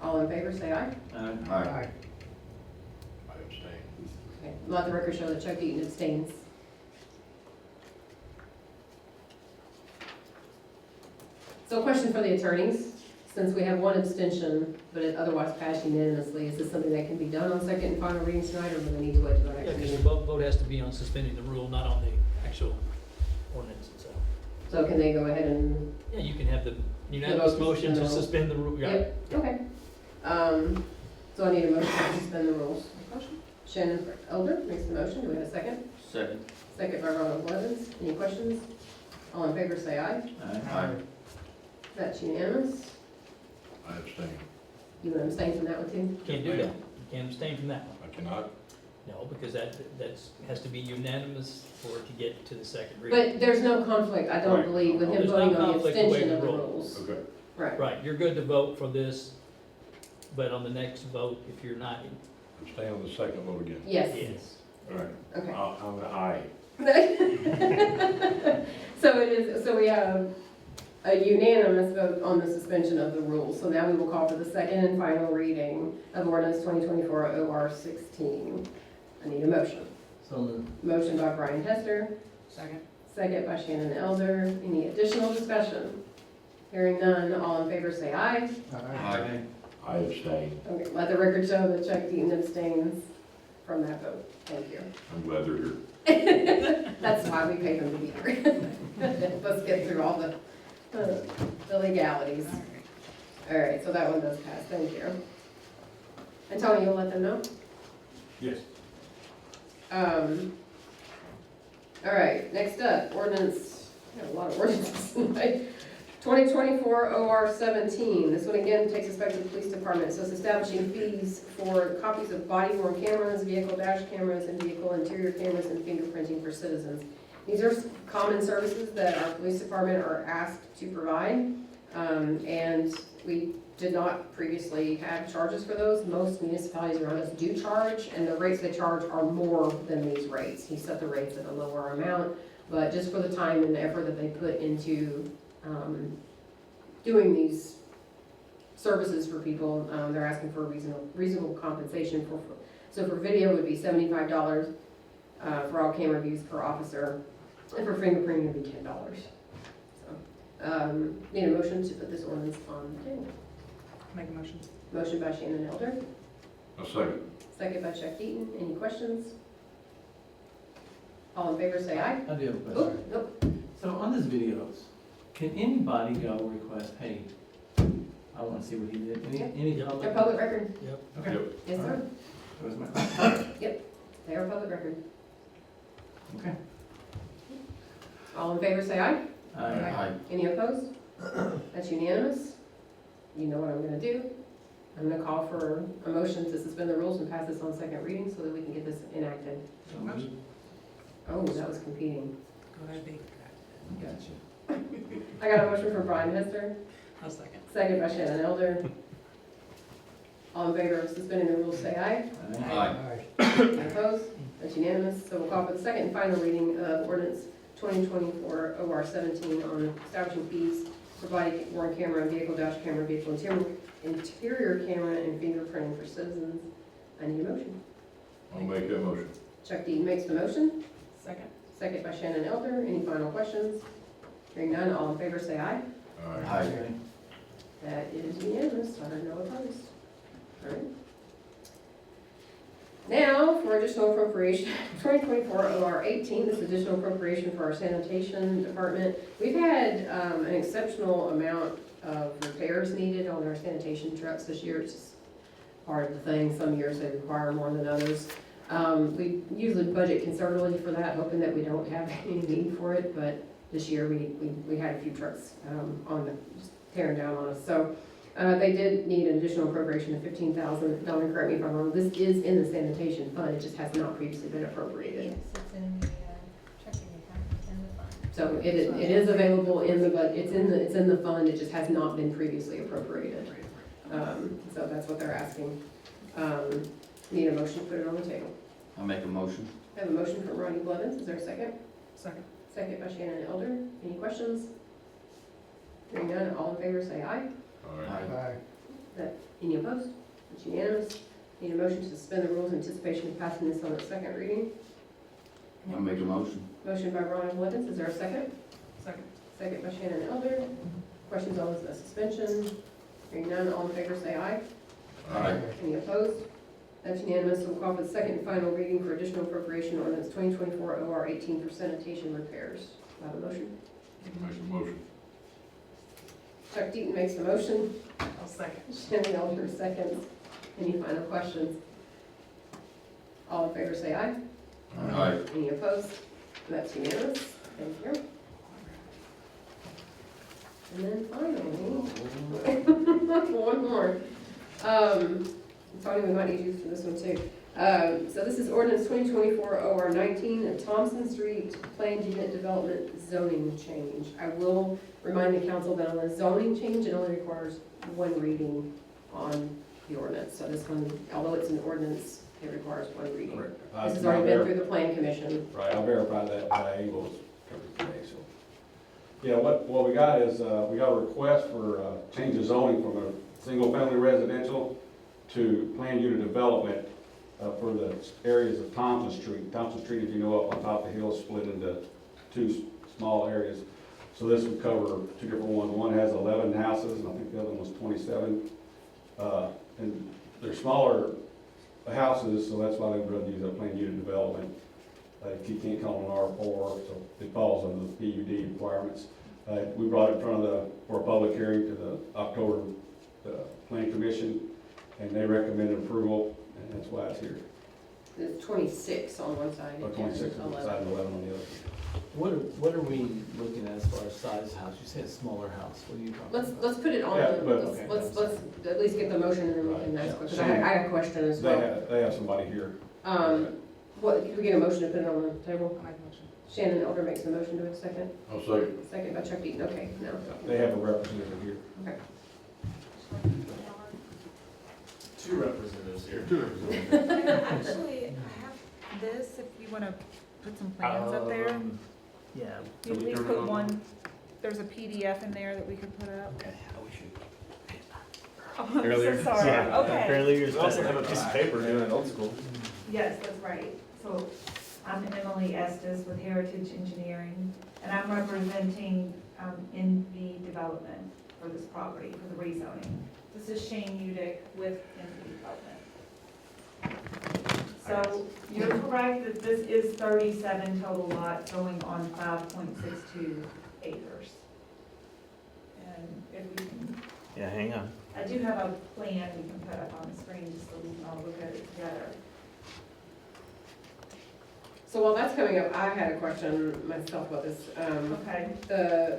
All in favor, say aye. Aye. I abstain. Okay. Let the record show that Chuck Eaton abstains. So question for the attorneys, since we have one abstention, but it otherwise passed unanimously, is this something that can be done on second and final reading tonight, or do we need to wait till the Yeah, next because the meeting? vote has to be on suspending the rule, not on the actual ordinance itself. So can they go ahead and, Yeah, you can have the unanimous motion to suspend the rule. Yeah. yep, okay. So I need a motion to suspend the rules. Shannon Elder makes the motion, do we have a second? Second. Second by Ronald Blevins, any questions? All in favor say aye. Aye. That's unanimous. I abstain. You want to abstain from that one too? Can't do that. You can't abstain from that one. I cannot. No, because has to be unanimous for it to get to the second reading. But there's no conflict, I don't Right. believe, with him There's no voting on the conflict to extension waive of the the rule. rules. Okay. Right. Right, you're good to vote for this, but on the next vote, if you're not, Abstain on the second vote again. Yes. yes. All right. Okay. I'm an aye. So we have a unanimous vote on the suspension of the rules. So now we will call for the second and final reading of ordinance 2024 OR 16. I need a motion. So moved. Motion by Brian Hester, Second. second by Shannon Elder. Any additional discussion? Hearing none, all in favor say aye. Aye. I abstain. Okay, let the record show that Chuck Eaton abstains from that vote. Thank you. I'm glad they're here. That's why we paid them to be here. Let's get through all the legalities. All right, so that one does pass, thank you. And Tony, you'll let them know? Yes. All right, next up, ordinance, we have a lot of ordinances tonight. 2024 OR 17. This one again takes us back to the police department. So it's establishing fees for copies of body worn cameras, vehicle dash cameras, and vehicle interior cameras and fingerprinting for citizens. These are common services that our police department are asked to provide. And we did not previously have charges for those. Most municipalities around us do charge, and the rates they charge are more than these rates. He set the rates at a lower amount, but just for the time and the effort that they put into doing these services for people, they're asking for reasonable compensation for. So for video, it would be $75 for all camera views per officer, and for fingerprinting, it would be $10. So, need a motion to put this ordinance on the table. Make a motion. Motion by Shannon Elder, A second. second by Chuck Deaton. Any questions? All in favor, say aye. I do have a Oh, question. nope. So on these videos, can anybody go request, hey, I want to see what he did? Any They're public? public record. Okay. Yep. Yes, sir. That was my question. They are public record. Okay. All in favor, say aye. Aye. Any opposed? That's unanimous. You know what I'm gonna do. I'm gonna call for a motion to suspend the rules and pass this on second reading so that we can get this enacted. Motion. Oh, that was competing. Go ahead, B. Gotcha. I got a motion from Brian Hester, I'll second. second by Shannon Elder. All in favor of suspending the rules, say aye. Aye. Any opposed? That's unanimous. So we'll call for the second and final reading of ordinance 2024 OR 17 on establishing fees, providing warrant camera, vehicle dash camera, vehicle interior camera, and fingerprinting for citizens. I need a motion. I'll make that motion. Chuck D makes the motion, Second. second by Shannon Elder. Any final questions? Hearing none, all in favor say aye. Aye. That is unanimous, I have no opposed. All right. Now, for additional appropriation, 2024 OR 18, this additional appropriation for our sanitation department. We've had an exceptional amount of repairs needed on our sanitation trucks this year. It's just part of the thing. Some years they require more than others. We usually budget conservatively for that, hoping that we don't have any need for it, but this year we had a few trucks on the, just tearing down on us. So they did need an additional appropriation of $15,000. Donna, correct me if I'm wrong, this is in the sanitation fund, it just has not previously been appropriated. Yes, it's in the checking account, it's in the fund. So it is available in the, but it's in the fund, it just has not been previously appropriated. So that's what they're asking. Need a motion to put it on the table. I make a motion. I have a motion from Ronnie Blevins, is there a second? Second. Second by Shannon Elder, any questions? Hearing none, all in favor say aye. Aye. Any opposed? It's unanimous. Need a motion to suspend the rules in anticipation of passing this on its second reading. I make a motion. Motion by Ronnie Blevins, is there a second? Second. Second by Shannon Elder. Questions on the suspension? Hearing none, all in favor say aye. Aye. Any opposed? That's unanimous. We'll call for the second and final reading for additional appropriation ordinance 2024 OR 18 for sanitation repairs. Do I have a motion? Make a motion. Chuck Deaton makes the motion. I'll second. Shannon Elder seconds. Any final questions? All in favor say aye. Aye. Any opposed? That's unanimous. Thank you. And then finally, one more. Tony, we might need you for this one too. So this is ordinance 2024 OR 19 of Thompson Street Planned Unit Development Zoning Change. I will remind the council that on a zoning change, it only requires one reading on the ordinance. So this one, although it's an ordinance, it requires one reading. This has already been through the plan commission. Right, I'll verify that by Abel's today, so. Yeah, what we got is, we got a request for change of zoning from a single-family residential to planned unit development for the areas of Thompson Street. Thompson Street, if you know, up on top of the hill, split into two small areas. So this would cover two different ones. One has 11 houses, and I think the other one was 27. And they're smaller houses, so that's why they would rather use a planned unit development. You can't call it an R4, so it falls under the PUD requirements. We brought it in front of for a public hearing to the October Plan Commission, and they recommended approval, and that's why it's here. There's 26 on one side. Or 26 on one side and 11 on the other. What are we looking at as far as size house? You said smaller house, what are you talking about? Let's put it on, Yeah, the- but- let's at least get the motion and then we can ask questions. I have a question as well. They have somebody here. What, can we get a motion to put it on the table? I'll make a motion. Shannon Elder makes a motion to a second. I'll say, Second by Chuck Eaton, okay, no. They have a representative here. Two representatives here. Actually, I have this, if you wanna put some plans up there. Yeah. You please put one, there's a PDF in there that we could put up. Okay, we should. Oh, I'm Earlier. so sorry, Yeah, okay. Earlier. We also have a piece of paper doing it old school. Yes, that's right. So I'm Emily Estes with Heritage Engineering, and I'm representing NV Development for this property, for the rezoning. This is Shane Udick with NV Development. So you're correct that this is 37 total lots going on 5.62 acres. And if we can, Yeah, hang on. I do have a plan we can put up on the screen just so we can all look at it together. So while that's coming up, I had a question myself about this. Okay.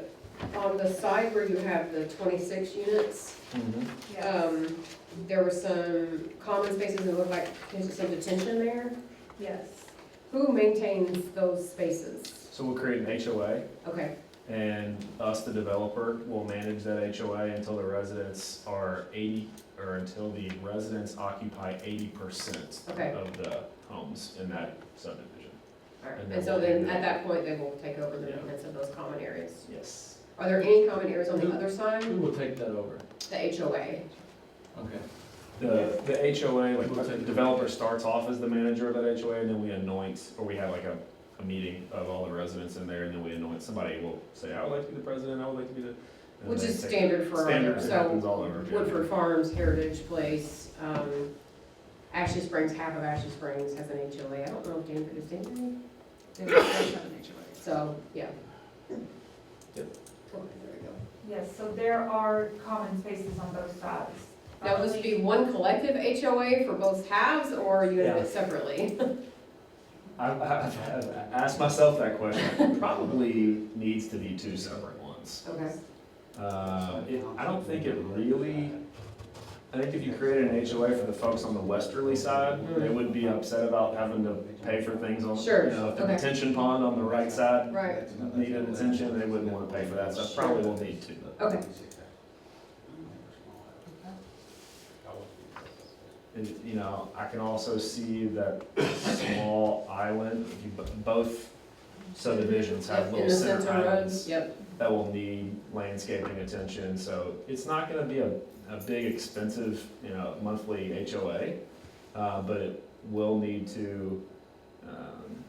On the side where you have the 26 units, Yes. there were some common spaces that looked like there's some detention there. Yes. Who maintains those spaces? So we'll create an HOA, Okay, and us, the developer, will manage that HOA until the residents are 80, or until the residents occupy 80% Okay. of the homes in that subdivision. all right. And And then so we'll then do at that. that point, they will take over the Yeah. maintenance of those common areas. Yes. Are there any common areas on the other side? will take that over? The HOA? Okay. The HOA, like, the developer starts off as the manager of that HOA, and then we anoint, or we have like a meeting of all the residents in there, and then we anoint, somebody will say, I would like to be the president, I would like to be the. and then Which they is take- standard for, Standard, it happens so all over. yeah. Woodford Farms, Heritage Place, Ashley Springs, half of Ashley Springs has an HOA. I don't know if Danbury, does Danbury? Then we have an HOA. So, yeah. Yep. Cool, there we go. Yes, so there are common spaces on both sides. Now, will this be one collective HOA for both halves, or are you gonna do Yeah. it separately? I've asked myself that question. It probably needs to be two separate ones. Okay, I don't think it really, I think if you created an HOA for the folks on the westerly side, they wouldn't be upset about having to pay for things on, Sure, you know, if the okay. detention pond on the right side right, needed attention, they wouldn't want to pay for that, so probably will need to. okay. And, you know, I can also see that small island, both subdivisions have In little the center center road, islands yep, that will need landscaping attention, so it's not gonna be a big expensive, you know, monthly HOA, but it will need to,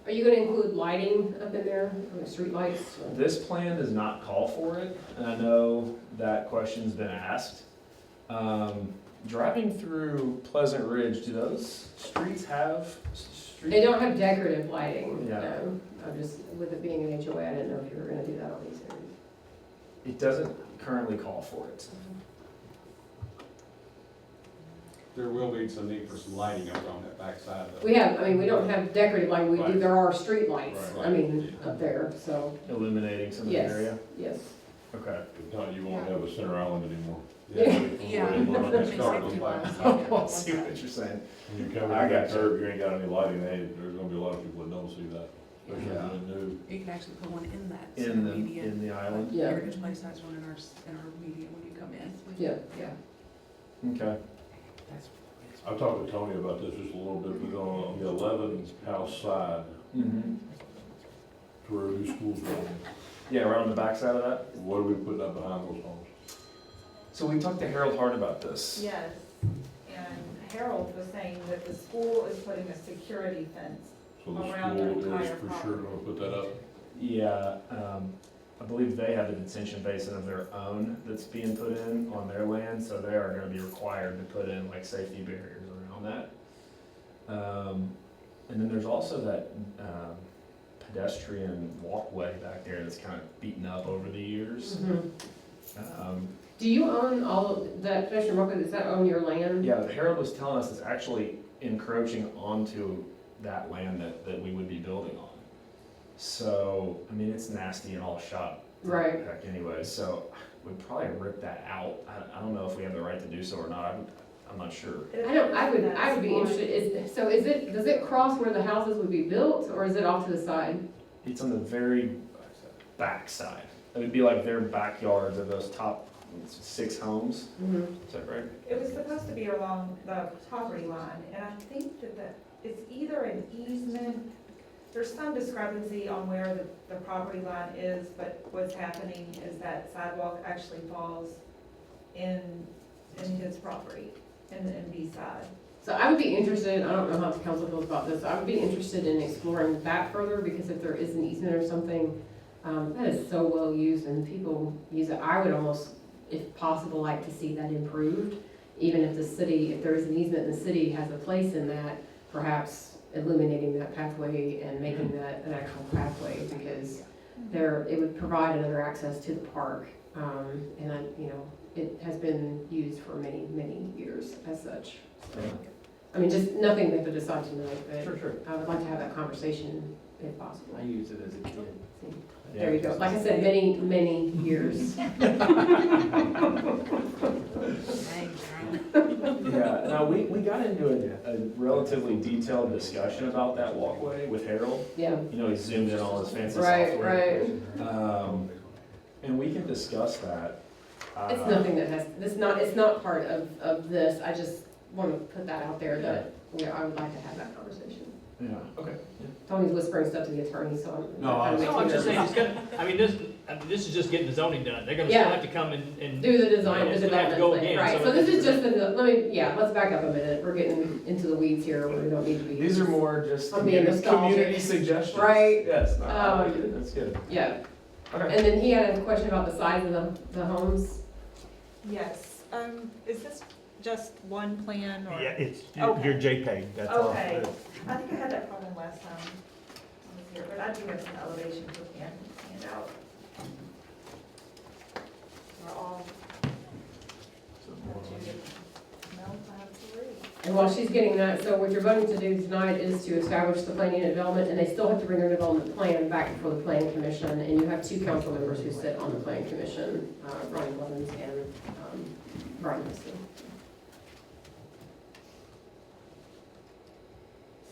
are you gonna include lighting up in there, or street lights? this plan does not call for it, and I know that question's been asked. Driving through Pleasant Ridge, do those streets have street? They don't have decorative lighting, Yeah. no. I'm just, with it being an HOA, I didn't know if you were gonna do that on these areas. It doesn't currently call for it. There will be some need for some lighting up on that backside of We have, I mean, we don't have decorative lighting, we do, Right. there are street lights, Right. I mean, up there, so, Illuminating some of the yes, area? yes. Okay. if not, you won't have a center island anymore. Yeah. I'll see what you're saying. When you come in I that got you. curve, you ain't got any lighting, hey, there's gonna be a lot of people that don't see that, especially Yeah. in the new. You can actually put one in that In center the, median. in the island? Yeah. Heritage Place has one in our median when you come in. Yeah, yeah. Okay. I talked to Tony about this just a little bit, we're going on the 11 house side Mm-hmm. to where new school's going. Yeah, around the backside of that? What are we putting up behind those homes? So we talked to Harold Hart about this. Yes, and Harold was saying that the school is putting a security fence. So the Around their school is entire for sure property. gonna put that up. Yeah, I believe they have a detention basin of their own that's being put in on their land, so they are gonna be required to put in like safety barriers around that. And then there's also that, pedestrian walkway back there that's kind of beaten up over the years. Mhm. Do you own all of that pedestrian walkway, does that own your land? Yeah, Harold was telling us it's actually encroaching onto that land that we would be building on. So, I mean, it's nasty and all shot. Right. Heck anyway, so we'd probably rip that out. I don't know if we have the right to do so or not. I'm not sure. I would be interested, does it cross where the houses would be built, or is it off to the side? It's on the very back side. It would be like their backyards of those top 6 homes. Mhm. Is that right? It was supposed to be along the property line, and I think that it's either an easement, there's some discrepancy on where the property line is, but what's happening is that sidewalk actually falls in his property, in the MB side. So I would be interested, I don't know how the council feels about this, I would be interested in exploring that further, because if there is an easement or something, that is so well used and people use it, I would almost, if possible, like to see that improved. Even if the city, if there is an easement and the city has a place in that, perhaps illuminating that pathway and making that an actual pathway, because it would provide another access to the park. And it has been used for many, many years as such. So, I mean, just nothing they could decide tonight, but Sure. I would like to have that conversation if possible. I used it as a kid. There you go. Like I said, many, many years. Yeah, no, we got into a relatively detailed discussion about that walkway with Harold. Yeah. You know, he zoomed in all his fancy Right, software. right. And we can discuss that. It's nothing that has, it's not part of this. I just want to put that out there that, I would like to have that conversation. Yeah, okay. Tony's whispering stuff to the attorney, so I'm. No, I'm No, I'm just saying, it's gonna, I mean, this is just getting the zoning done. They're gonna still Yeah. have to come and. Do the design, the It's gonna have to go development plan, again, right, so this is just let's back up a minute, we're getting into the weeds here, where we don't need to be. These are more just I'm being community nostalgic. suggestions. Right. Yes, no, I like Um, it. That's good. Yeah, Okay. and then he had a question about the size of the homes. Yes, is this just one plan or? Yeah, it's Okay. your JPEG, that's all. Okay, I think I had that problem last time I was here, but I do have some elevations with me, I can hand out. We're all. No, I have 3. And while she's getting that, so what you're voting to do tonight is to establish the plan unit development, and they still have to bring their development plan back before the planning commission, and you have 2 council members who sit on the planning commission, Ronnie Blevins and Brian Huston.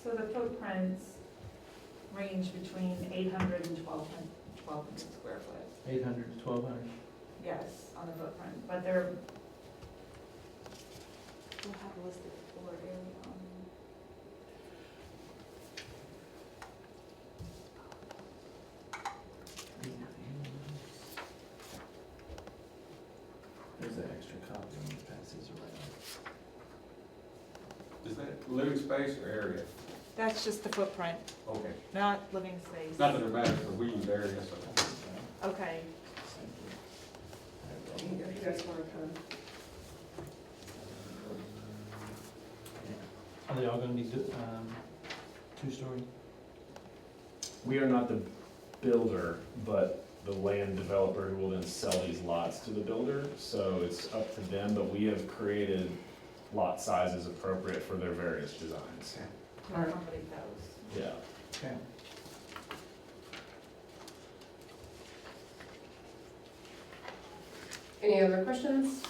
So the footprints range between 800 and 1,200 square foot. 800 to 1,200. Yes, on the footprint, but they're, we'll have a listed floor area on. There's an extra copy on the passes around. Is that living space or area? That's just the footprint, Okay. not living space. Not that it matters, but we use area, so. Okay, You guys want to come? Are they all gonna be, 2-story? We are not the builder, but the land developer who will then sell these lots to the builder. So it's up to them, but we have created lot sizes appropriate for their various designs. to accommodate those. Yeah. Okay. Any other questions?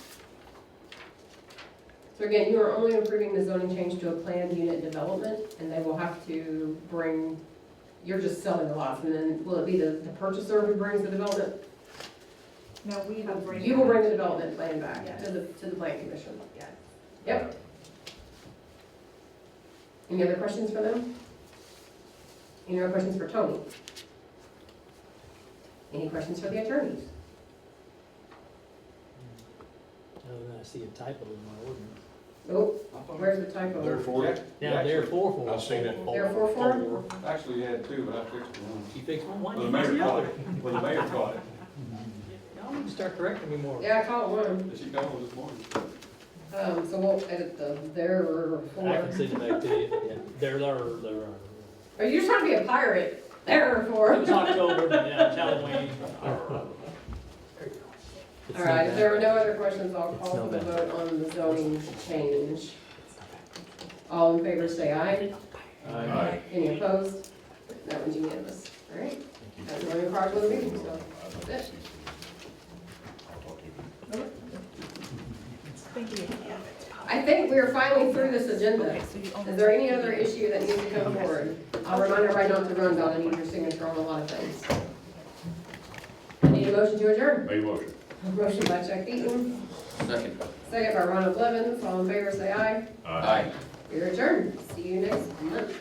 So again, you are only approving the zoning change to a planned unit development, and they will have to bring, you're just selling the lots, and then will it be the purchaser who brings the development? No, we will bring. You will bring the development plan back Yes. to the plan commission. Yes. Yep. Any other questions for them? Any other questions for Tony? Any questions for the attorneys? Other than I see a typo in my ordinance. Oh, where's the typo? Therefore. Now, therefore. I've seen it. Therefore, for? Actually, you had 2, but I fixed one. You fixed one, why Well, didn't the you fix mayor the caught other? it. Well, the mayor caught it. Y'all need to start correcting me more. Yeah, I caught one. She called this morning. So we'll edit the there or I can for. send it back to you. Yeah, there are. Are you just trying to be a pirate? There or for. It was October, yeah, it's Halloween. All right, if there are no other questions, I'll call for the vote on the zoning change. All in favor, say aye. Aye. Any opposed? That one's unanimous. All right. That's the only part of the meeting, so that's it. thank you. I think we are finally through this agenda. Okay, so you only. Is there any other issue that needs to come forward? I'll remind everybody not to run, Don, I need your signature on a lot of things. I need a motion to adjourn. Make a motion. Motion by Chuck Eaton, Second. second by Ronald Blevins, all in favor say aye. Aye. We're adjourned, see you next month.